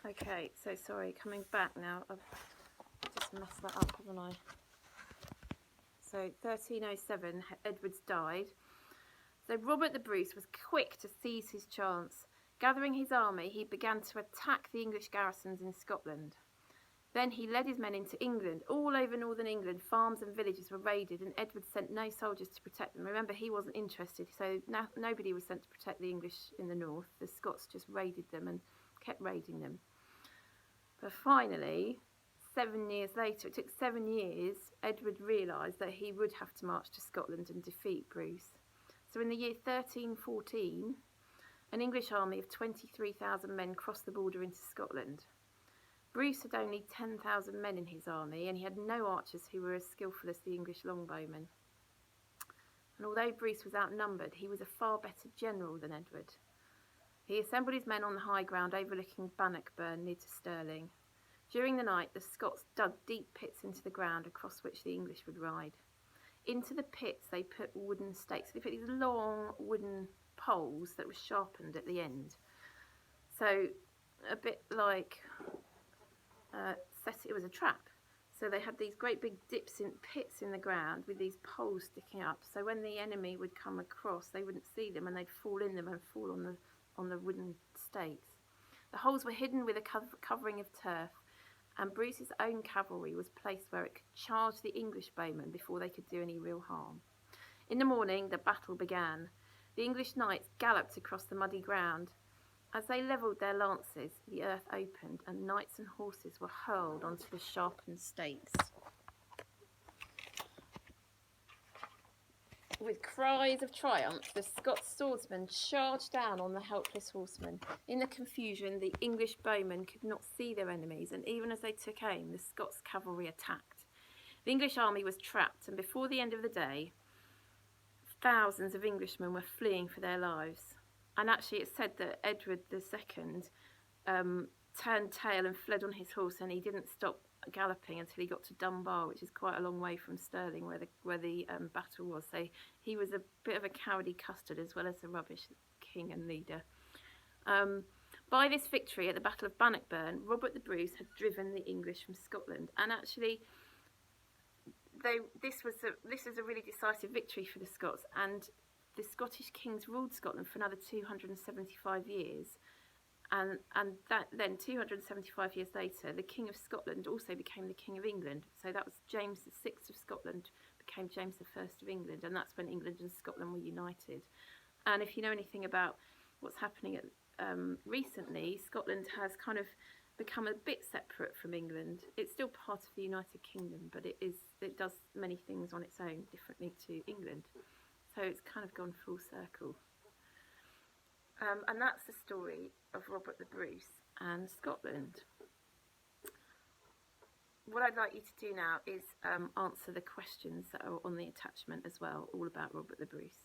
Okay, so sorry, coming back now. I've just messed that up, haven't I? So 1307, Edward's died. So Robert the Bruce was quick to seize his chance. Gathering his army, he began to attack the English garrisons in Scotland. Then he led his men into England. All over northern England, farms and villages were raided, and Edward sent no soldiers to protect them. Remember, he wasn't interested, so nobody was sent to protect the English in the north. The Scots just raided them and kept raiding them. But finally, 7 years later, it took 7 years, Edward realised that he would have to march to Scotland and defeat Bruce. So in the year 1314, an English army of 23,000 men crossed the border into Scotland. Bruce had only 10,000 men in his army, and he had no archers who were as skillful as the English longbowmen. And although Bruce was outnumbered, he was a far better general than Edward. He assembled his men on the high ground overlooking Bannockburn near to Stirling. During the night, the Scots dug deep pits into the ground across which the English would ride. Into the pits they put wooden stakes. They put these long wooden poles that were sharpened at the end. So a bit like it was a trap. So they had these great big dips in pits in the ground with these poles sticking up. So when the enemy would come across, they wouldn't see them, and they'd fall in them and fall on the wooden stakes. The holes were hidden with a covering of turf, and Bruce's own cavalry was placed where it could charge the English bowmen before they could do any real harm. In the morning, the battle began. The English knights galloped across the muddy ground. As they levelled their lances, the earth opened, and knights and horses were hurled onto the sharpened stakes. With cries of triumph, the Scots swordsmen charged down on the helpless horsemen. In the confusion, the English bowmen could not see their enemies, and even as they took aim, the Scots cavalry attacked. The English army was trapped, and before the end of the day, thousands of Englishmen were fleeing for their lives. And actually, it's said that Edward II turned tail and fled on his horse, and he didn't stop galloping until he got to Dunbar, which is quite a long way from Stirling, where the battle was. So he was a bit of a cowardly custard as well as a rubbish king and leader. By this victory at the Battle of Bannockburn, Robert the Bruce had driven the English from Scotland, and actually, this was a really decisive victory for the Scots, and the Scottish kings ruled Scotland for another 275 years. And then 275 years later, the King of Scotland also became the King of England. So that was James VI of Scotland became James I of England, and that's when England and Scotland were united. And if you know anything about what's happening recently, Scotland has kind of become a bit separate from England. It's still part of the United Kingdom, but it does many things on its own differently to England. So it's kind of gone full circle. And that's the story of Robert the Bruce and Scotland. What I'd like you to do now is answer the questions that are on the attachment as well, all about Robert the Bruce.